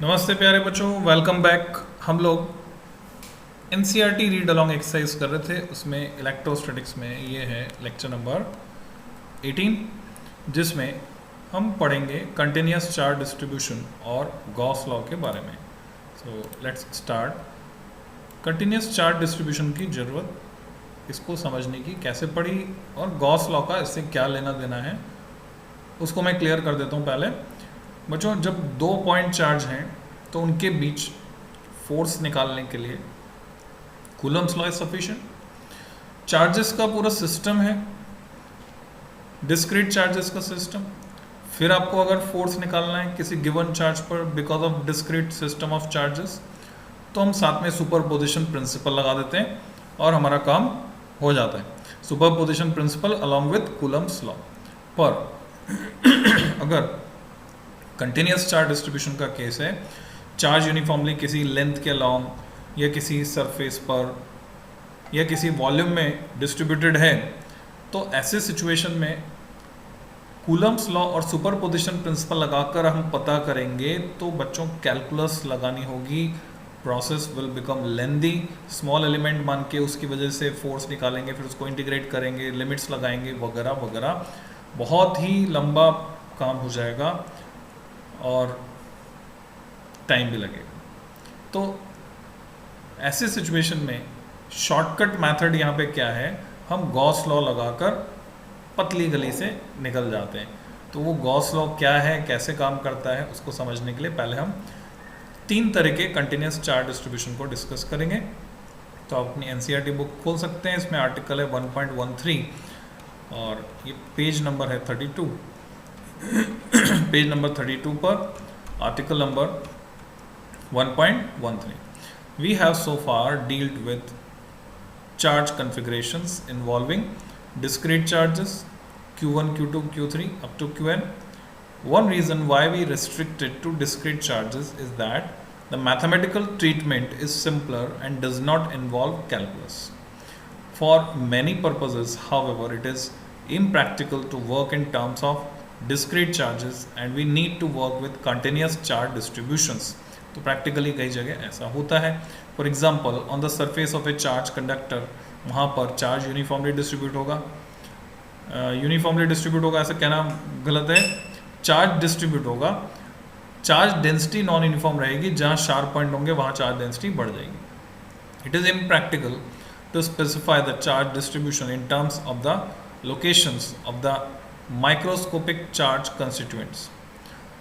नमस्ते प्यारे बच्चों, वेलकम बैक। हम लोग एनसीईआरटी रीड अलोंग एक्सरसाइज कर रहे थे, उसमें इलेक्ट्रोस्टैटिक्स में ये है लेक्चर नंबर 18, जिसमें हम पढ़ेंगे कंटिन्यूस चार्ज डिस्ट्रीब्यूशन और गॉस लॉ के बारे में। So let's start. Continuous charge distribution की ज़रूरत, इसको समझने की कैसे पड़ी और गॉस लॉ का इससे क्या लेना देना है, उसको मैं क्लियर कर देता हूँ पहले। बच्चों, जब दो पॉइंट चार्ज हैं तो उनके बीच फोर्स निकालने के लिए Coulomb's law is sufficient. Charges का पूरा सिस्टम है, डिस्क्रीट चार्जेस का सिस्टम। फिर आपको अगर फोर्स निकालना है किसी गिवन चार्ज पर because of discrete system of charges, तो हम साथ में सुपरपोजिशन प्रिंसिपल लगा देते हैं और हमारा काम हो जाता है। Superposition principle along with Coulomb's law. पर अगर कंटिन्यूस चार्ज डिस्ट्रीब्यूशन का केस है, चार्ज यूनिफॉर्मली किसी लेंथ के अलॉन्ग या किसी सरफेस पर या किसी वॉल्यूम में डिस्ट्रीब्यूटेड है, तो ऐसे सिचुएशन में कूलम्स लॉ और सुपरपोजिशन प्रिंसिपल लगाकर हम पता करेंगे। तो बच्चों कैलकुलस लगानी होगी, process will become lengthy. Small element मान के उसकी वजह से फोर्स निकालेंगे, फिर उसको इंटीग्रेट करेंगे, लिमिट्स लगाएंगे वगैरह वगैरह, बहुत ही लंबा काम हो जाएगा और टाइम भी लगेगा। तो ऐसे सिचुएशन में शॉर्टकट मेथड यहाँ पे क्या है, हम गॉस लॉ लगाकर पतली गली से निकल जाते हैं। तो वो गॉस लॉ क्या है, कैसे काम करता है, उसको समझने के लिए पहले हम तीन तरह के कंटिन्यूस चार्ज डिस्ट्रीब्यूशन को डिस्कस करेंगे। तो आप अपनी एनसीईआरटी बुक खोल सकते हैं, इसमें आर्टिकल है 1.13 और ये पेज नंबर है 32। पेज नंबर 32 पर article number 1.13, we have so far dealt with charge configurations involving discrete charges q1, q2, q3 up to qn. One reason why we restrict it to discrete charges is that the mathematical treatment is simpler and does not involve calculus. For many purposes, however, it is impractical to work in terms of discrete charges and we need to work with continuous charge distributions. तो practically कई जगह ऐसा होता है। For example, on the surface of A charge conductor, वहाँ पर charge uniformly distribute होगा। Uniformly distribute होगा ऐसा कहना गलत है, चार्ज डिस्ट्रीब्यूट होगा। चार्ज डेंसिटी नॉन यूनिफॉर्म रहेगी, जहाँ शार्प पॉइंट होंगे वहाँ चार्ज डेंसिटी बढ़ जाएगी। It is impractical to specify the charge distribution in terms of the locations of the microscopic charge constituents.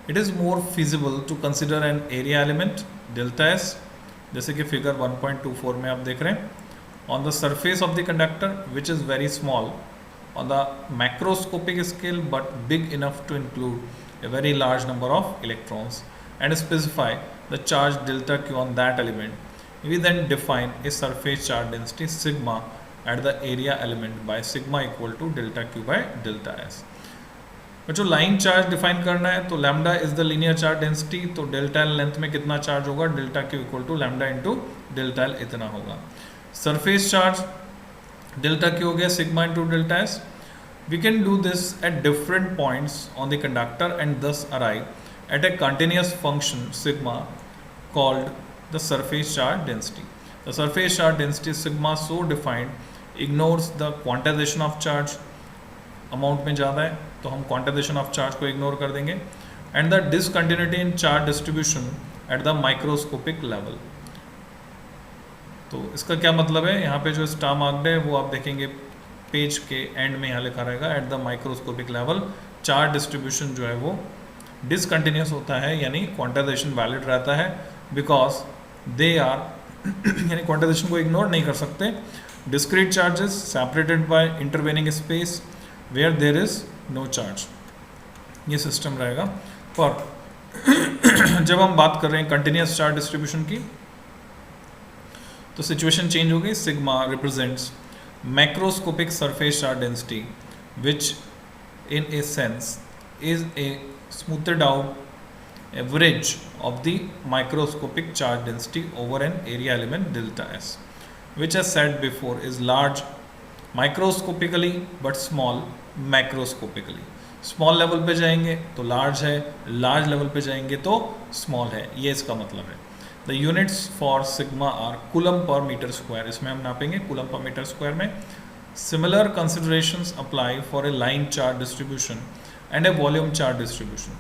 It is more feasible to consider an area element delta S, जैसे कि figure 1.24 में आप देख रहे हैं, on the surface of the conductor which is very small on the macroscopic scale but big enough to include a very large number of electrons, and specify the charge delta Q on that element. We then define a surface charge density sigma at the area element by sigma equal to delta Q by delta S. बच्चों, line charge define करना है तो lambda is the linear charge density, तो delta L length में कितना charge होगा, delta Q equal to lambda into delta L इतना होगा। सरफेस चार्ज डेल्टा क्यू हो गया sigma into delta S. We can do this at different points on the conductor and thus arrive at a continuous function sigma called the surface charge density. The surface charge density sigma so defined ignores the quantization of charge. Amount में ज़्यादा है तो हम quantization of charge को ignore कर देंगे, and the discontinuity in charge distribution at the microscopic level. तो इसका क्या मतलब है, यहाँ पे जो स्टार मार्क्ड है वो आप देखेंगे पेज के एंड में यहाँ लिखा रहेगा, at the microscopic level charge distribution जो है वो डिसकंटिन्यूस होता है, यानी क्वांटाइजेशन वैलिड रहता है, बिकॉज दे आर यानी क्वांटाइजेशन को इग्नोर नहीं कर सकते। Discrete charges separated by intervening space where there is no charge, ये सिस्टम रहेगा। पर जब हम बात कर रहे हैं कंटिन्यूस चार्ज डिस्ट्रीब्यूशन की, तो सिचुएशन चेंज हो गई। Sigma represents macroscopic surface charge density which in a sense is a smoothed out average of the microscopic charge density over an area element delta S, which as said before is large microscopically but small macroscopically. Small level पे जाएंगे तो large है, large level पे जाएंगे तो small है, ये इसका मतलब है। The units for sigma are coulomb per metre square, इसमें हम नापेंगे कूलम पर मीटर स्क्वायर में। Similar considerations apply for a line charge distribution and a volume charge distribution.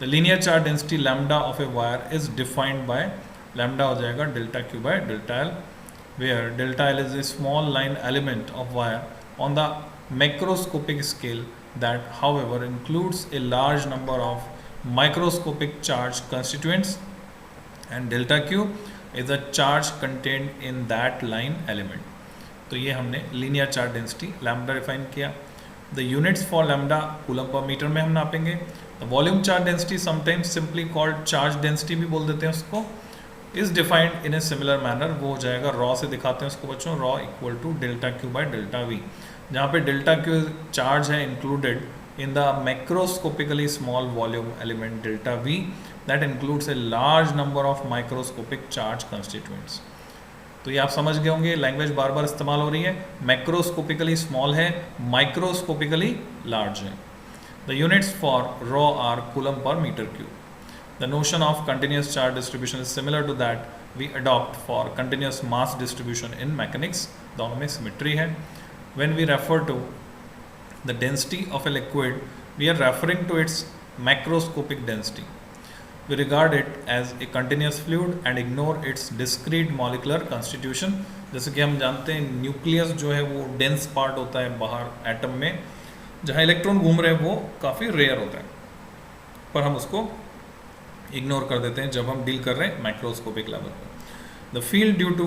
The linear charge density lambda of a wire is defined by, lambda हो जाएगा delta Q by delta L, where delta L is a small line element of wire on the macroscopic scale that however includes a large number of microscopic charge constituents, and delta Q is a charge contained in that line element. तो ये हमने linear charge density lambda define किया। The units for lambda coulomb per metre में हम नापेंगे। The volume charge density sometimes simply called charge density भी बोल देते हैं उसको, is defined in a similar manner, वो हो जाएगा रॉ से दिखाते हैं उसको बच्चों, rho equal to delta Q by delta V, जहाँ पे डेल्टा क्यू चार्ज है included in the macroscopically small volume element delta V that includes a large number of microscopic charge constituents. तो ये आप समझ गए होंगे, लैंग्वेज बार बार इस्तेमाल हो रही है, मैक्रोस्कोपिकली स्मॉल है, माइक्रोस्कोपिकली लार्ज है। The units for rho are coulomb per metre cube. The notion of continuous charge distribution is similar to that we adopt for continuous mass distribution in mechanics, दोनों में symmetry है। When we refer to the density of a liquid, we are referring to its macroscopic density. We regard it as a continuous fluid and ignore its discrete molecular constitution। जैसे कि हम जानते हैं nucleus जो है वो dense part होता है बाहर एटम में, जहाँ इलेक्ट्रॉन घूम रहे हैं वो काफ़ी रेयर होता है, पर हम उसको इग्नोर कर देते हैं जब हम डील कर रहे हैं माइक्रोस्कोपिक लेवल पर। The field due to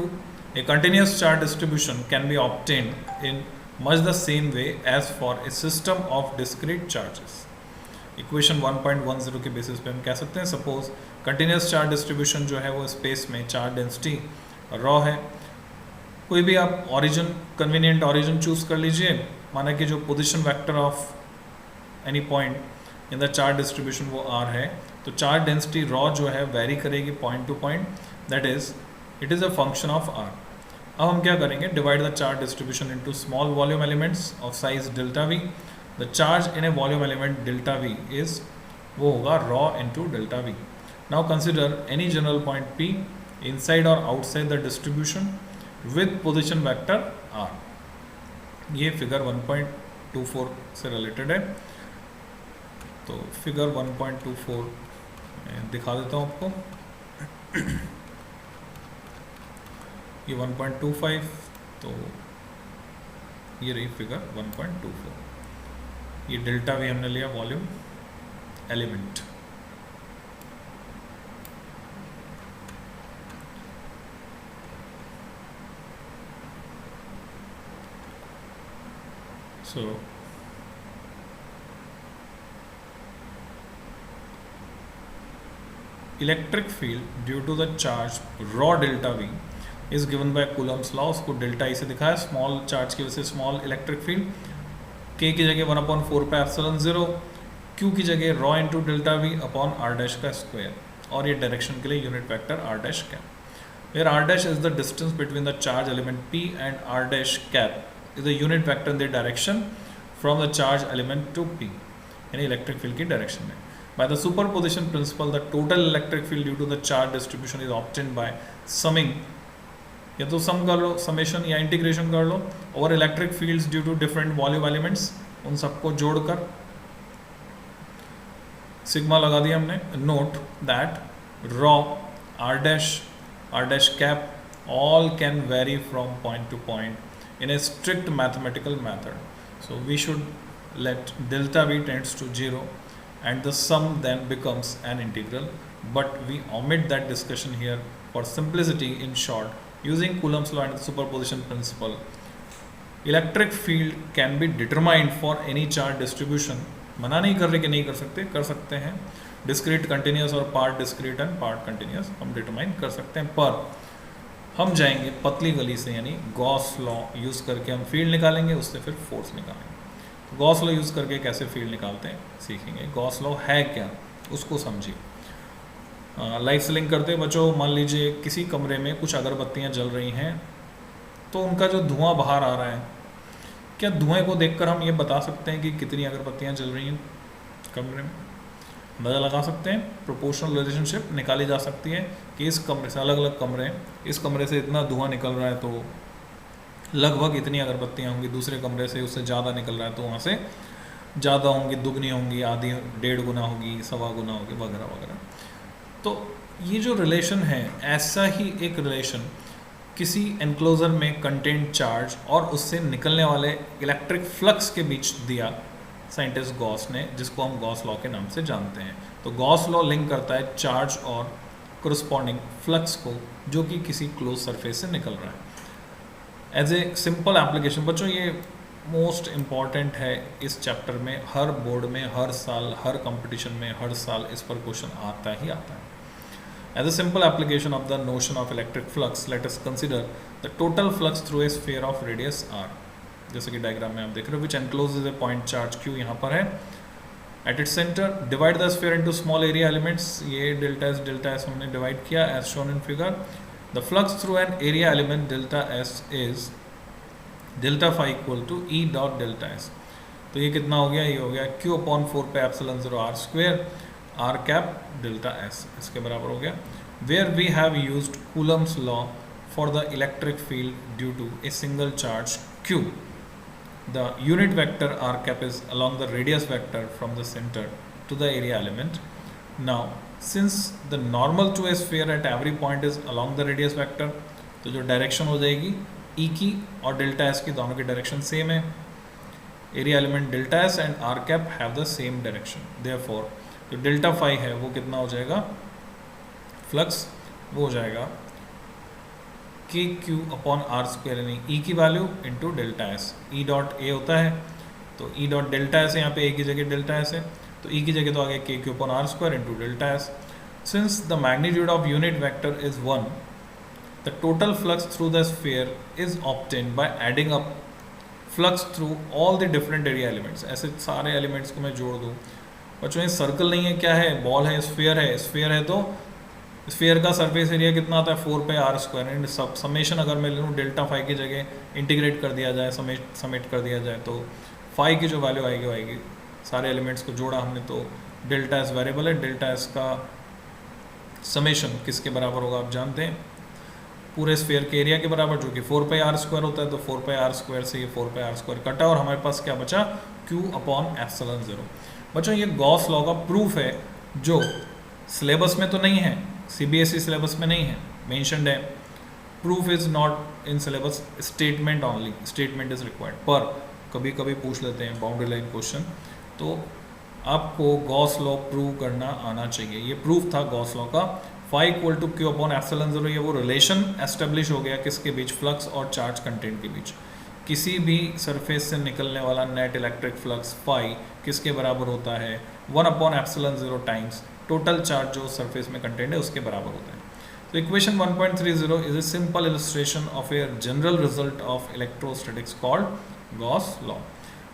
a continuous charge distribution can be obtained in much the same way as for a system of discrete charges. Equation 1.10 के बेसिस पे हम कह सकते हैं, सपोज कंटिन्यूस चार्ज डिस्ट्रीब्यूशन जो है वो स्पेस में चार्ज डेंसिटी रॉ है, कोई भी आप ऑरिजिन कन्वीनियंट ऑरिजिन चूज कर लीजिए, माना कि जो position vector of any point in the charge distribution वो आर है, तो चार्ज डेंसिटी रॉ जो है वेरी करेगी point to point, that is it is a function of R. अब हम क्या करेंगे, divide the charge distribution into small volume elements of size delta V. The charge in a volume element delta V is, वो होगा rho into delta V. Now consider any general point P inside और outside the distribution with position vector R. ये figure 1.24 से related है, तो figure 1.24 दिखा देता हूँ आपको। ये 1.25, तो ये रही फिगर 1.24। ये डेल्टा वी हमने लिया volume element. So electric field due to the charge rho delta V is given by coulomb's law, उसको डेल्टा ई से दिखाया, स्मॉल चार्ज की वजह से स्मॉल इलेक्ट्रिक फील्ड, के की जगह 1/4 पे एप्सिलॉन 0, क्यू की जगह rho into delta V upon R dash का स्क्वायर, और ये डायरेक्शन के लिए unit vector R dash cap. Where R dash is the distance between the charge element P and R dash cap is the unit vector in the direction from the charge element to P, यानी electric field की direction में। By the superposition principle, the total electric field due to the charge distribution is obtained by summing, या तो सम कर लो, summation या integration कर लो, और electric fields due to different volume elements, उन सबको जोड़कर सिग्मा लगा दिया हमने। Note that rho R dash cap all can vary from point to point in a strict mathematical method. So we should let delta v tends to 0 and the sum then becomes an integral, but we omit that discussion here for simplicity. In short, using Coulomb's law and the superposition principle, electric field can be determined for any charge distribution. मना नहीं कर रहे कि नहीं कर सकते हैं, discrete continuous और part discrete and part continuous हम डिटरमाइन कर सकते हैं, पर हम जाएंगे पतली गली से, यानी गॉस लॉ यूज़ करके हम फील्ड निकालेंगे, उससे फिर फोर्स निकालेंगे। गॉस लॉ यूज़ करके कैसे फील्ड निकालते हैं सीखेंगे। गॉस लॉ है क्या, उसको समझिए। लाइट से लिंक करते हैं बच्चों, मान लीजिए किसी कमरे में कुछ अगरबत्तियाँ जल रही हैं, तो उनका जो धुआं बाहर आ रहा है, क्या धुएं को देखकर हम ये बता सकते हैं कि कितनी अगरबत्तियाँ जल रही हैं? कमरे में अंदाज़ा लगा सकते हैं, प्रोपोर्शनल रिलेशनशिप निकाली जा सकती है कि इस कमरे से, अलग अलग कमरे हैं, इस कमरे से इतना धुआं निकल रहा है तो लगभग इतनी अगरबत्तियाँ होंगी, दूसरे कमरे से उससे ज़्यादा निकल रहा है तो वहाँ से ज़्यादा होंगी, दुगनी होंगी, आधी 1.5 गुना होगी, 1.25 गुना होगी, वगैरह वगैरह। तो ये जो रिलेशन है, ऐसा ही एक रिलेशन किसी एनक्लोजर में कंटेंट चार्ज और उससे निकलने वाले इलेक्ट्रिक फ्लक्स के बीच दिया साइंटिस्ट गॉस ने, जिसको हम गॉस लॉ के नाम से जानते हैं। तो गॉस लॉ लिंक करता है चार्ज और कोरस्पॉन्डिंग फ्लक्स को, जो कि किसी क्लोज सरफेस से निकल रहा है। एज ए सिंपल एप्लीकेशन बच्चों, ये मोस्ट इम्पॉर्टेंट है इस चैप्टर में, हर बोर्ड में, हर साल, हर कंपटीशन में, हर साल इस पर क्वेश्चन आता ही आता है। As a simple application of the notion of electric flux, let us consider the total flux through a sphere of radius r. जैसे कि डायग्राम में आप देख रहे हो, which encloses a point charge q यहाँ पर है. At its center, divide the sphere into small area elements. ये delta s हमने divide किया as shown in figure. The flux through an area element delta s is delta phi equal to E dot delta s. तो ये कितना हो गया? ये हो गया q upon 4 pi epsilon 0 r square r cap delta s, इसके बराबर हो गया। Where we have used Coulomb's law for the electric field due to a single charge q. The unit vector r cap is along the radius vector from the center to the area element. Now, since the normal to a sphere at every point is along the radius vector, तो जो direction हो जाएगी E की और delta s की, दोनों की direction same है। Area element delta s and r cap have the same direction. Therefore, जो डेल्टा फाई है वो कितना हो जाएगा? फ्लक्स वो हो जाएगा के क्यू अपॉन आर स्क्वायर, यानी ई की value into delta S. E dot A होता है तो ई डॉट डेल्टा एस है, यहाँ पे ए की जगह डेल्टा एस है, तो ई की जगह तो आ गया K Q upon R square into delta S. Since the magnitude of unit vector is 1, the total flux through the sphere is obtained by adding up flux through all the different area elements. ऐसे सारे elements को मैं जोड़ दूँ। बच्चों ये circle नहीं है, क्या है? बॉल है, स्फीयर है। स्फीयर है तो स्फीयर का सरफेस एरिया कितना आता है? 4 पाई आर स्क्वायर। एंड सब समेशन अगर मैं लूँ डेल्टा फाई की जगह इंटीग्रेट कर दिया जाए, समेट कर दिया जाए, तो फाई की जो वैल्यू आएगी वो आएगी। सारे एलिमेंट्स को जोड़ा हमने तो डेल्टा एस वेरिएबल है, डेल्टा एस का समेशन किसके बराबर होगा आप जानते हैं? पूरे स्फीयर के एरिया के बराबर, जो कि 4 पाई आर स्क्वायर होता है। तो 4 पाई आर स्क्वायर से ये 4 पाई आर स्क्वायर कटा और हमारे पास क्या बचा? Q upon epsilon 0। बच्चों ये गॉस लॉ का प्रूफ है, जो सिलेबस में तो नहीं है, सीबीएसई सिलेबस में नहीं है, मेंशन्ड है। Proof is not in syllabus, statement only, statement is required. पर कभी कभी पूछ लेते हैं बाउंड्री लाइन क्वेश्चन, तो आपको गॉस लॉ प्रूव करना आना चाहिए। ये प्रूफ था गॉस लॉ का। Phi equal to Q upon epsilon 0, ये वो रिलेशन एस्टेब्लिश हो गया किसके बीच? फ्लक्स और चार्ज कंटेंट के बीच। किसी भी सरफेस से निकलने वाला नेट इलेक्ट्रिक फ्लक्स फाई किसके बराबर होता है? 1 upon epsilon 0 times total charge जो सरफेस में कंटेंट है उसके बराबर होता है। तो equation 1.30 is a simple illustration of a general result of electrostatics called Gauss law.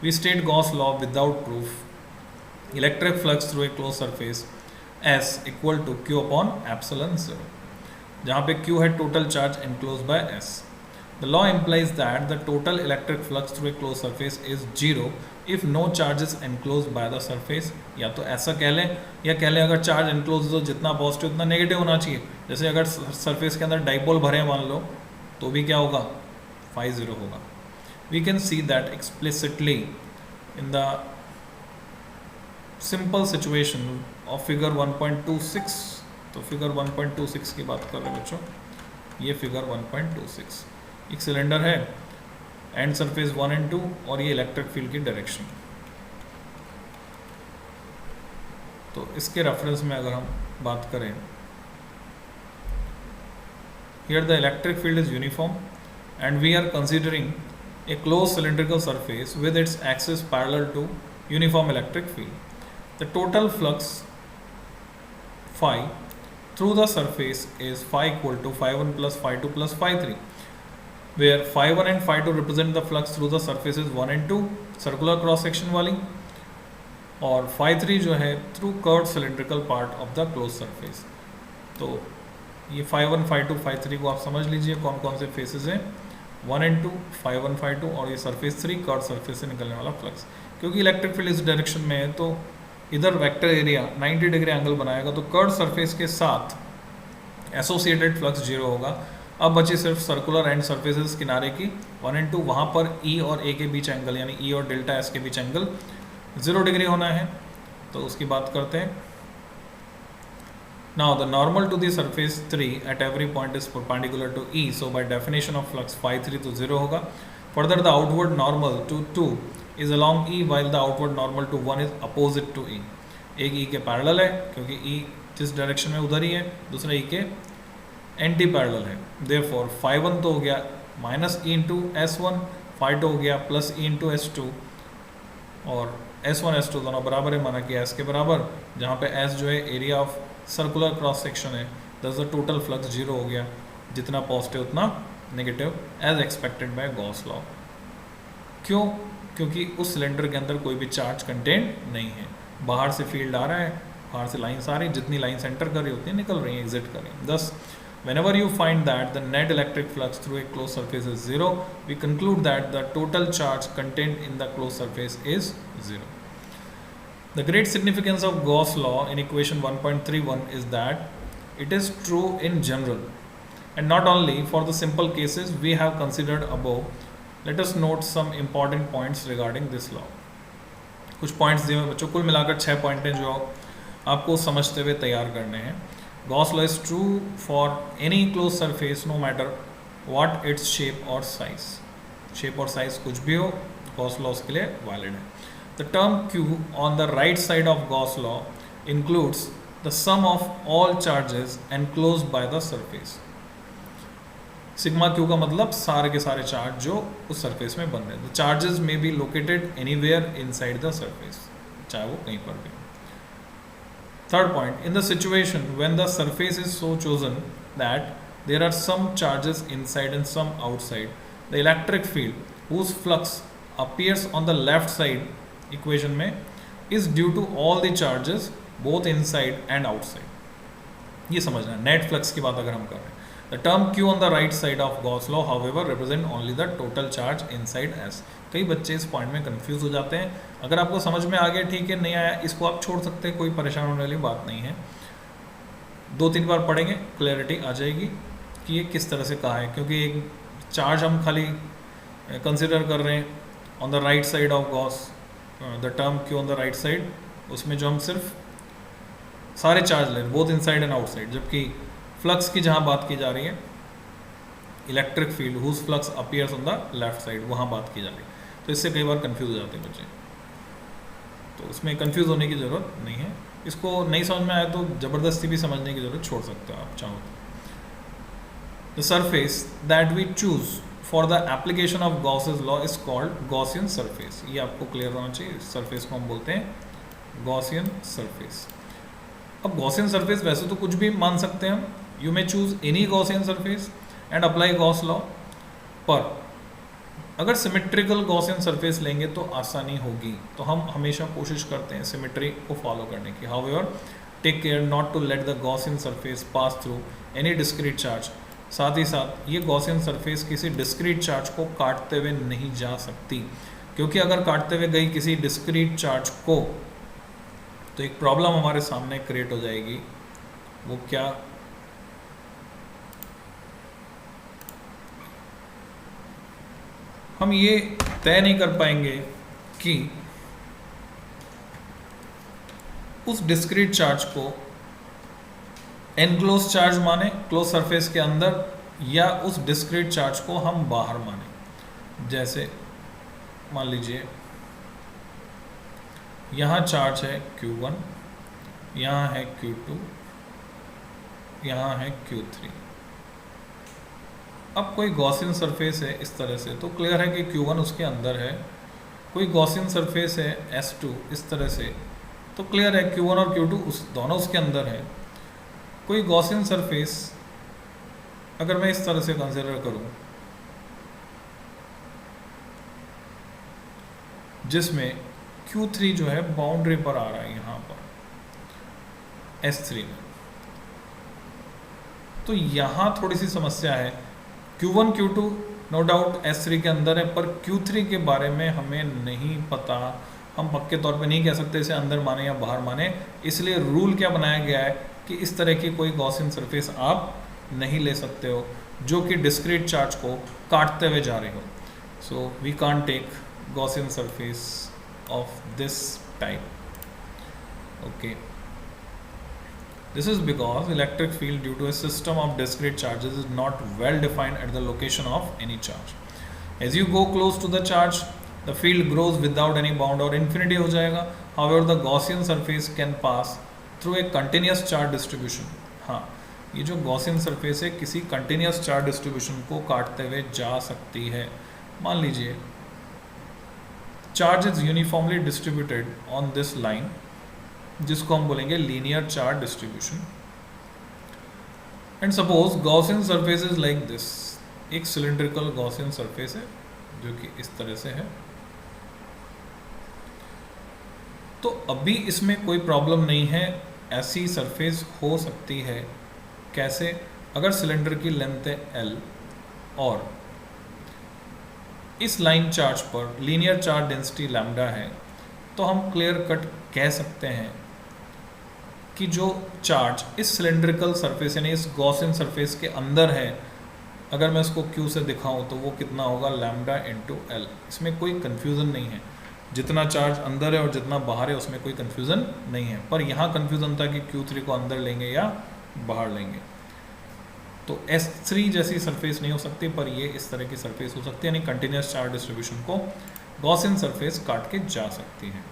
We state Gauss law without proof. Electric flux through a close surface S equal to Q upon epsilon 0, जहाँ पे Q है total charge enclose by S. The law implies that the total electric flux through a closed surface is 0 if no charge is enclosed by the surface. या तो ऐसा कह लें या कह लें अगर चार्ज एनक्लोज हो तो जितना पॉजिटिव उतना नेगेटिव होना चाहिए। जैसे अगर सरफेस के अंदर डाइपोल भरे मान लो तो भी क्या होगा? फाई 0 होगा। We can see that explicitly in the simple situation of figure 1.26. तो फिगर 1.26 की बात कर रहे हैं बच्चों, ये फिगर 1.26, एक सिलेंडर है, एंड सरफेस 1 एंड 2 और ये इलेक्ट्रिक फील्ड की डायरेक्शन। तो इसके रेफरेंस में अगर हम बात करें, here the electric field is uniform and we are considering a closed cylindrical surface with its axis parallel to uniform electric field. The total flux phi through the surface is phi equal to phi 1 plus phi 2 plus phi 3, where phi 1 and phi 2 represent the flux through the surfaces 1 and 2 circular cross section वाली, और phi 3 जो है through curved cylindrical part of the closed surface. तो ये phi 1 phi 2 phi 3 को आप समझ लीजिए कौन कौन से फेसेस हैं, 1 and 2, phi 1 phi 2, और ये सरफेस 3 कर्व सरफेस से निकलने वाला फ्लक्स। क्योंकि इलेक्ट्रिक फील्ड इस डायरेक्शन में है तो इधर वेक्टर एरिया 90 डिग्री एंगल बनाएगा तो कर्व सरफेस के साथ एसोसिएटेड फ्लक्स 0 होगा। अब बची सिर्फ सर्कुलर एंड सरफेसेस किनारे की 1 and 2, वहाँ पर ई और ए के बीच एंगल यानी ई और डेल्टा एस के बीच एंगल 0 डिग्री होना है, तो उसकी बात करते हैं। Now the normal to the surface 3 at every point is perpendicular to E, so by definition of flux phi 3 तो 0 होगा। Further the outward normal to 2 is along E while the outward normal to 1 is opposite to E। एक E के parallel है क्योंकि E जिस direction में उधर ही है, दूसरा E के एंटी पैरेलल है। Therefore phi 1 तो हो गया minus E into S1, phi 2 हो गया प्लस E इंटू S2, और S1 S2 दोनों बराबर है, माना कि S के बराबर, जहाँ पे S जो है area of circular cross section है, दस द टोटल फ्लक्स 0 हो गया, जितना पॉजिटिव उतना negative as expected by Gauss law. क्यों? क्योंकि उस सिलेंडर के अंदर कोई भी चार्ज कंटेंट नहीं है, बाहर से फील्ड आ रहा है, बाहर से लाइंस आ रही है, जितनी लाइंस एंटर कर रही होती है निकल रही है, एग्जिट कर रही है। दस whenever you find that the net electric flux through a closed surface is 0, we conclude that the total charge contained in the closed surface is 0. The great significance of Gauss law in equation 1.31 is that it is true in general and not only for the simple cases we have considered above. Let us note some important points regarding this law. कुछ points दिए हुए बच्चों, कुल मिलाकर 6 point हैं जो आपको समझते हुए तैयार करने हैं। Gauss law is true for any closed surface no matter what its shape or size. Shape और size कुछ भी हो, Gauss law उसके लिए valid है। The term Q on the right side of Gauss law includes the sum of all charges enclosed by the surface. Sigma Q का मतलब सारे के सारे चार्ज जो उस सरफेस में बन रहे हैं। The charges may be located anywhere inside the surface, चाहे वो कहीं पर भी। Third point, in the situation when the surface is so chosen that there are some charges inside and some outside, the electric field whose flux appears on the left side equation में is due to all the charges both inside and outside. ये समझना, net flux की बात अगर हम कर रहे हैं। The term Q on the right side of Gauss law however represent only the total charge inside S. कई बच्चे इस पॉइंट में कंफ्यूज हो जाते हैं। अगर आपको समझ में आ गया ठीक है, नहीं आया इसको आप छोड़ सकते हैं, कोई परेशान होने वाली बात नहीं है। 2-3 बार पढ़ेंगे क्लैरिटी आ जाएगी कि ये किस तरह से कहा है, क्योंकि एक चार्ज हम खाली कंसिडर कर रहे हैं on the right side of Gauss, the term Q on the right side, उसमें जो हम सिर्फ सारे चार्ज ले रहे हैं बोथ इनसाइड एंड आउटसाइड, जबकि फ्लक्स की जहाँ बात की जा रही है electric field whose flux appears on the left side, वहाँ बात की जा रही है। तो इससे कई बार कंफ्यूज हो जाते हैं बच्चे, तो उसमें कंफ्यूज होने की ज़रूरत नहीं है। इसको नहीं समझ में आया तो ज़बरदस्ती भी समझने की ज़रूरत छोड़ सकते हो आप चाहो तो। The surface that we choose for the application of Gauss's law is called Gaussian surface. ये आपको क्लियर होना चाहिए, सरफेस को हम बोलते हैं गॉसियन सरफेस। अब गॉसियन सरफेस वैसे तो कुछ भी मान सकते हैं हम, you may choose any Gaussian surface and apply Gauss law, पर अगर सिमेट्रिकल गॉसियन सरफेस लेंगे तो आसानी होगी, तो हम हमेशा कोशिश करते हैं सिमेट्री को फॉलो करने की। However take care not to let the Gaussian surface pass through any discrete charge. साथ ही साथ ये गॉसियन सरफेस किसी डिस्क्रीट चार्ज को काटते हुए नहीं जा सकती, क्योंकि अगर काटते हुए गई किसी डिस्क्रीट चार्ज को तो एक प्रॉब्लम हमारे सामने क्रिएट हो जाएगी। वो क्या? हम ये तय नहीं कर पाएंगे कि उस डिस्क्रीट चार्ज को एनक्लोज चार्ज माने क्लोज सरफेस के अंदर, या उस डिस्क्रीट चार्ज को हम बाहर माने। जैसे मान लीजिए यहाँ चार्ज है Q1, यहाँ है Q2, यहाँ है Q3। अब कोई गॉसियन सरफेस है इस तरह से, तो क्लियर है कि Q1 उसके अंदर है। कोई गॉसियन सरफेस है S2 इस तरह से, तो क्लियर है Q1 और Q2 दोनों उसके अंदर है। कोई गॉसियन सरफेस अगर मैं इस तरह से कंसिडर करूं जिसमें Q3 जो है बाउंड्री पर आ रहा है यहाँ पर S3 में, तो यहाँ थोड़ी सी समस्या है। Q1 Q2 no doubt S3 के अंदर है, पर Q3 के बारे में हमें नहीं पता हम पक्के तौर पे नहीं कह सकते इसे अंदर माने या बाहर माने, इसलिए रूल क्या बनाया गया है कि इस तरह की कोई गॉसियन सरफेस आप नहीं ले सकते हो जो कि डिस्क्रीट चार्ज को काटते हुए जा रही हो. So we can't take Gaussian surface of this type. Okay, this is because electric field due to a system of discrete charges is not well defined at the location of any charge. As you go close to the charge, the field grows without any bound और infinity हो जाएगा. However, the Gaussian surface can pass through a continuous charge distribution. हाँ, ये जो Gaussian surface है किसी continuous charge distribution को काटते हुए जा सकती है. मान लीजिए charge is uniformly distributed on this line, जिसको हम बोलेंगे linear charge distribution. And suppose Gaussian surface is like this. एक सिलिंड्रिकल गॉसियन सरफेस है जो कि इस तरह से है. तो अभी इसमें कोई प्रॉब्लम नहीं है, ऐसी सरफेस हो सकती है. कैसे? अगर सिलेंडर की लेंथ है L और इस लाइन चार्ज पर लीनियर चार्ज डेंसिटी लैम्डा है, तो हम क्लियर कट कह सकते हैं कि जो चार्ज इस सिलेंड्रिकल सरफेस यानी इस गॉसियन सरफेस के अंदर है, अगर मैं इसको Q से दिखाऊं तो वो कितना होगा, लैम्डा इंटू L. इसमें कोई कन्फ्यूज़न नहीं है. जितना चार्ज अंदर है और जितना बाहर है उसमें कोई कन्फ्यूज़न नहीं है. पर यहाँ कन्फ्यूज़न था कि Q3 को अंदर लेंगे या बाहर लेंगे. तो S3 जैसी सरफेस नहीं हो सकती, पर ये इस तरह की सरफेस हो सकती है, यानी कंटिन्यूस चार्ज डिस्ट्रीब्यूशन को गॉसियन सरफेस काट के जा सकती है.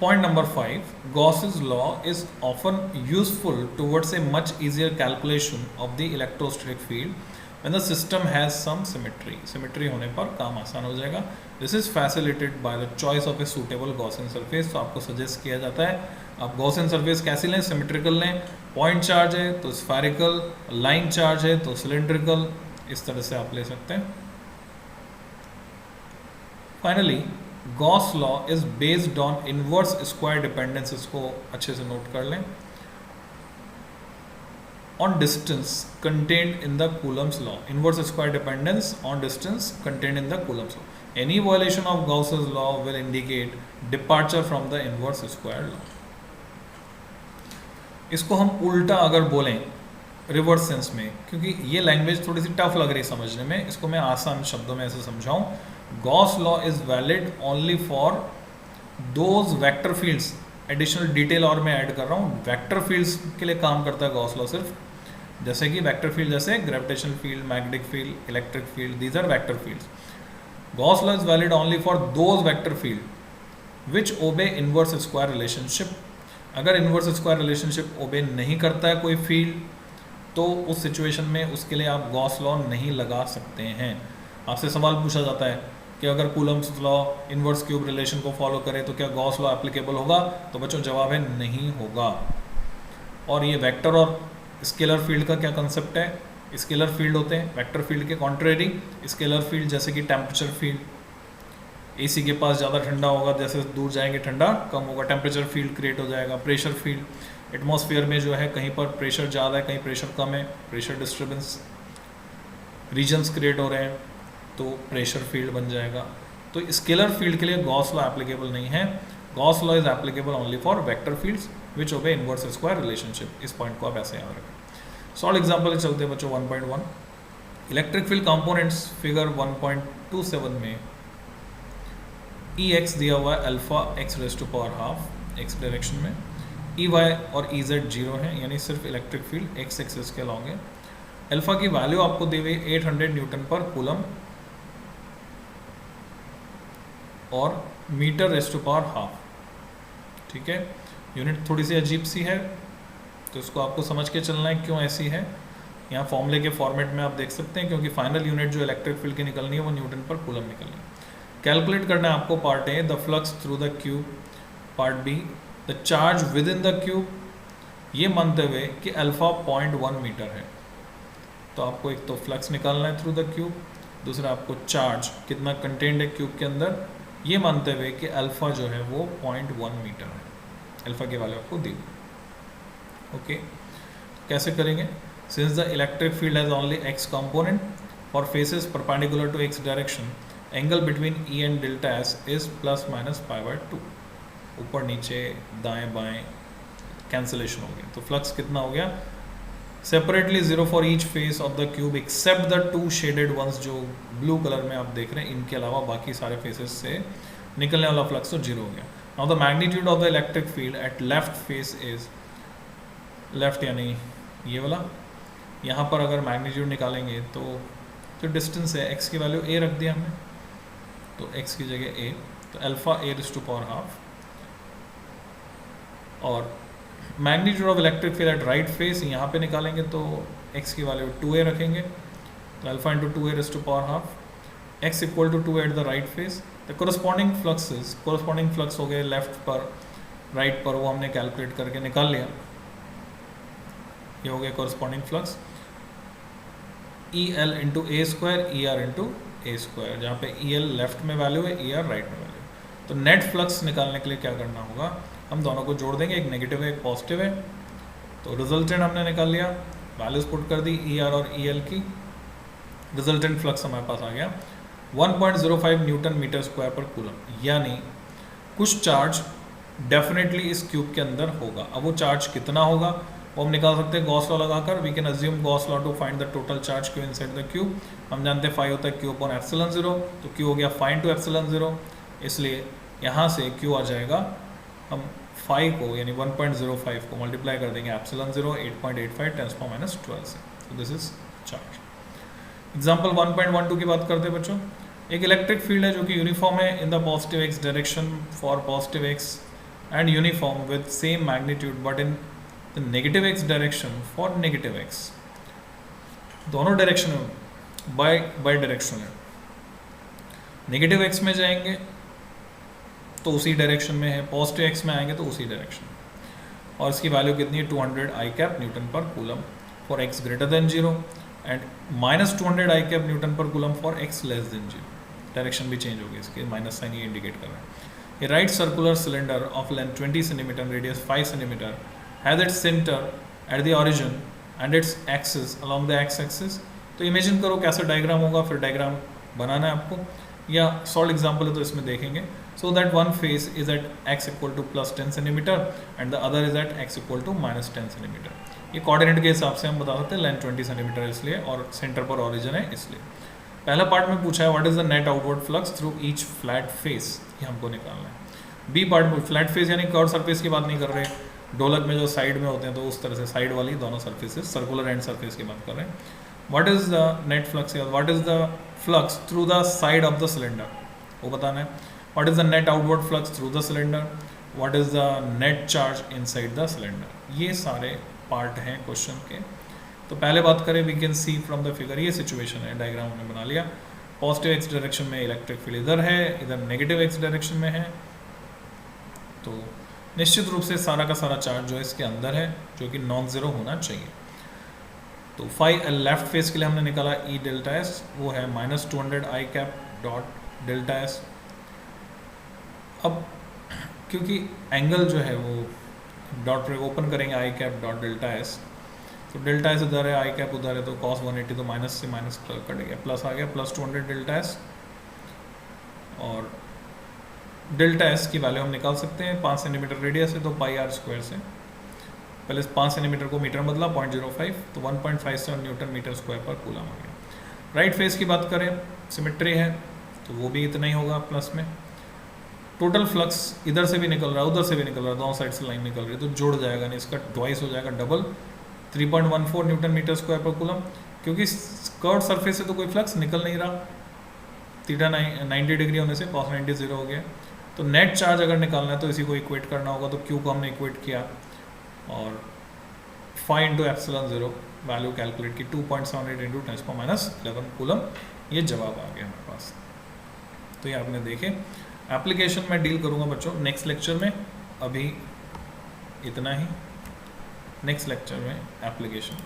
Point number 5, Gauss's law is often useful towards a much easier calculation of the electrostatic field when the system has some symmetry. Symmetry होने पर काम आसान हो जाएगा. This is facilitated by the choice of a suitable Gaussian surface. तो आपको suggest किया जाता है आप Gaussian surface कैसी लें, सिमेट्रिकल लें. पॉइंट चार्ज है तो स्फेरिकल, लाइन चार्ज है तो सिलेंड्रिकल, इस तरह से आप ले सकते हैं. Finally Gauss law is based on inverse square dependence. इसको अच्छे से नोट कर लें. On distance contained in the Coulomb's law. Inverse square dependence on distance contained in the Coulomb's law. Any violation of Gauss's law will indicate departure from the inverse square law. इसको हम उल्टा अगर बोलें reverse sense में, क्योंकि ये language थोड़ी सी tough लग रही है समझने में, इसको मैं आसान शब्दों में ऐसे समझाऊं. Gauss law is valid only for those vector fields. Additional detail और मैं ऐड कर रहा हूँ. वेक्टर फील्ड्स के लिए काम करता है गॉस लॉ सिर्फ. जैसे कि वेक्टर फील्ड जैसे gravitational field, magnetic field, electric field, these are vector fields. Gauss law is valid only for those vector field which obey inverse square relationship. अगर इनवर्स स्क्वायर रिलेशनशिप ओबे नहीं करता है कोई field, तो उस situation में उसके लिए आप गॉस लॉ नहीं लगा सकते हैं. आपसे सवाल पूछा जाता है कि अगर Coulomb's law inverse cube relation को फॉलो करे तो क्या गॉस लॉ एप्लीकेबल होगा? तो बच्चों जवाब है नहीं होगा. और ये वेक्टर और स्केलर फील्ड का क्या कंसेप्ट है? स्केलर फील्ड होते हैं वेक्टर फील्ड के कॉन्ट्रेरी. स्केलर फील्ड जैसे कि टेम्परेचर फील्ड, एसी के पास ज़्यादा ठंडा होगा, जैसे दूर जाएंगे ठंडा कम होगा, टेम्परेचर फील्ड क्रिएट हो जाएगा. प्रेशर फील्ड, एटमॉस्फेयर में जो है कहीं पर प्रेशर ज़्यादा है कहीं प्रेशर कम है, प्रेशर डिस्टर्बेंस रीजन्स क्रिएट हो रहे हैं तो प्रेशर फील्ड बन जाएगा. तो स्केलर फील्ड के लिए गॉस लॉ एप्लीकेबल नहीं है. Gauss law is applicable only for vector fields which obey inverse square relationship. इस पॉइंट को आप ऐसे याद रखें. सॉल्व एग्जांपल चलते हैं बच्चों. 1.1 इलेक्ट्रिक फील्ड कंपोनेंट्स फिगर 1.27 में ई एक्स दिया हुआ है alpha X raise to power half X direction में. ई वाई और ई जेड जीरो है, यानी सिर्फ इलेक्ट्रिक फील्ड एक्स एक्सिस के अलॉन्ग है. अल्फा की वैल्यू आपको दी हुई 800 न्यूटन पर कूलम और metre raise to power half. ठीक है, यूनिट थोड़ी सी अजीब सी है तो इसको आपको समझ के चलना है क्यों ऐसी है. यहाँ फॉर्मूले के फॉर्मेट में आप देख सकते हैं, क्योंकि फाइनल यूनिट जो इलेक्ट्रिक फील्ड की निकलनी है वो न्यूटन पर कूलम निकलनी है. कैलकुलेट करना है आपको. Part A the flux through the cube, part be the charge with in the cube. ये मानते हुए कि अल्फा 0.1 मीटर है, तो आपको एक तो फ्लक्स निकालना है थ्रू द क्यूब, दूसरा आपको चार्ज कितना कंटेंट है क्यूब के अंदर, ये मानते हुए कि अल्फा जो है वो 0.1 मीटर है. अल्फा की वैल्यू आपको दी. ओके, कैसे करेंगे? Since the electric field has only X component, for faces perpendicular to X direction angle between E and delta S is plus minus π/2। ऊपर नीचे दाएं बाएं कैंसिलेशन हो गया, तो फ्लक्स कितना हो गया, separately 0 for each face of the cube except the 2 shaded ones, जो ब्लू कलर में आप देख रहे हैं, इनके अलावा बाकी सारे फेसेस से निकलने वाला फ्लक्स तो 0 हो गया। Now the magnitude of the electric field at left face is, left यानी ये वाला, यहाँ पर अगर मैग्नीट्यूड निकालेंगे तो जो डिस्टेंस है x की वैल्यू a रख दिया हमने, तो x की जगह a, तो अल्फा a⁻², और magnitude of electric field at right face यहाँ पे निकालेंगे तो x की वैल्यू 2a रखेंगे, तो alpha into 2a⁻², x equal to 2 at the right face. The corresponding fluxes, corresponding flux हो गए लेफ्ट पर राइट पर, वो हमने कैलकुलेट करके निकाल लिया, ये हो गया corresponding flux, EL into a², ER into a², जहाँ पे EL लेफ्ट में वैल्यू है, ER राइट में वैल्यू है। तो नेट फ्लक्स निकालने के लिए क्या करना होगा, हम दोनों को जोड़ देंगे, एक नेगेटिव है एक पॉजिटिव है, तो रिजल्टेंट हमने निकाल लिया, वैल्यूज पुट कर दी ER और EL की, रिजल्टेंट फ्लक्स हमारे पास आ गया 1.05 न्यूटन मीटर स्क्वायर पर कूलम, यानी कुछ चार्ज डेफिनेटली इस क्यूब के अंदर होगा। अब वो चार्ज कितना होगा वो हम निकाल सकते हैं गॉस लॉ लगाकर, we can assume Gauss law to find the total charge Q inside the cube. हम जानते हैं फाई होता है क्यू अपॉन एप्सिलॉन 0, तो क्यू हो गया फाई इंटू एप्सिलॉन 0, इसलिए यहाँ से क्यू आ जाएगा, हम फाई को यानी 1.05 को मल्टीप्लाई कर देंगे एप्सिलॉन 0 8.85 10⁻⁻12 से, तो दिस इज चार्ज। एग्जाम्पल 1.12 की बात करते हैं बच्चों, एक इलेक्ट्रिक फील्ड है जो कि यूनिफॉर्म है in the positive X direction for positive x and uniform with same magnitude but in the negative x direction for negative x, दोनों डायरेक्शन में बाय डायरेक्शन है। नेगेटिव एक्स में जाएंगे तो उसी डायरेक्शन में है, पॉजिटिव एक्स में आएंगे तो उसी डायरेक्शन में, और इसकी वैल्यू कितनी है 200 I cap newton per coulomb for X greater than 0 and -200 I cap newton per coulomb for X less than 0। Direction भी चेंज होगी, इसके माइनस साइन ये इंडिकेट कर रहा है। A right circular cylinder of length 20 centimetre, radius 5 centimetre, has its centre at the origin and its axis along the X axis. तो imagine करो कैसा डायग्राम होगा, फिर डायग्राम बनाना है आपको, या सॉल्व एग्जाम्पल है तो इसमें देखेंगे। So that one face is at x equal to +10 centimetre and the other is at x equal to -10 centimetre. ये कोऑर्डिनेट के हिसाब से हम बता सकते हैं, लेंथ 20 सेंटीमीटर इसलिए और सेंटर पर ऑरिजिन है इसलिए। पहला पार्ट में पूछा है what is the net outward flux through each flat face, ये हमको निकालना है। बी पार्ट में फ्लैट फेस यानी कर्व सरफेस की बात नहीं कर रहे, ढोलक में जो साइड में होते हैं तो उस तरह से साइड वाली दोनों सरफेसेस, सर्कुलर एंड सरफेस की बात कर रहे हैं। What is the net flux, what is the flux through the side of the cylinder, वो बताना है। What is the net outward flux through the cylinder, what is the net charge inside the cylinder, ये सारे part हैं question के। तो पहले बात करें, we can see from the figure, ये सिचुएशन है, डायग्राम हमने बना लिया। पॉजिटिव एक्स डायरेक्शन में इलेक्ट्रिक फील्ड इधर है, इधर नेगेटिव एक्स डायरेक्शन में है, तो निश्चित रूप से सारा का सारा चार्ज जो है इसके अंदर है, जो कि नॉन जीरो होना चाहिए। तो फाई लेफ्ट फेस के लिए हमने निकाला ई डेल्टा एस, वो है -200 I cap dot delta S. अब क्योंकि एंगल जो है वो डॉट ओपन करेंगे आई कैप डॉट डेल्टा एस, तो डेल्टा एस उधर है, आई कैप उधर है, तो cos 180 तो माइनस से माइनस कट गया, प्लस आ गया +200 डेल्टा एस, और डेल्टा एस की वैल्यू हम निकाल सकते हैं, 5 सेंटीमीटर रेडियस है तो πr² से, पहले 5 सेंटीमीटर को मीटर बदला 0.05, तो 1.57 न्यूटन मीटर स्क्वायर पर कूलम आ गया। राइट फेस की बात करें, सिमेट्री है तो वो भी इतना ही होगा प्लस में। टोटल फ्लक्स इधर से भी निकल रहा है उधर से भी निकल रहा है, दोनों साइड से लाइन निकल रही है, तो जुड़ जाएगा नहीं, इसका ट्वाइस हो जाएगा, डबल 3.14 न्यूटन मीटर स्क्वायर पर कूलम। क्योंकि कर्व सरफेस से तो कोई फ्लक्स निकल नहीं रहा, थीटा 90 डिग्री होने से cos 90 0 हो गया। तो नेट चार्ज अगर निकालना है तो इसी को इक्वेट करना होगा, तो क्यू को हमने इक्वेट किया और phi into epsilon 0 value calculate की 2.78 इंटू 10⁻11 कूलम, ये जवाब आ गया हमारे पास। तो ये आपने देखे, एप्लीकेशन में डील करूँगा बच्चों नेक्स्ट लेक्चर में, अभी इतना ही, नेक्स्ट लेक्चर में एप्लीकेशन।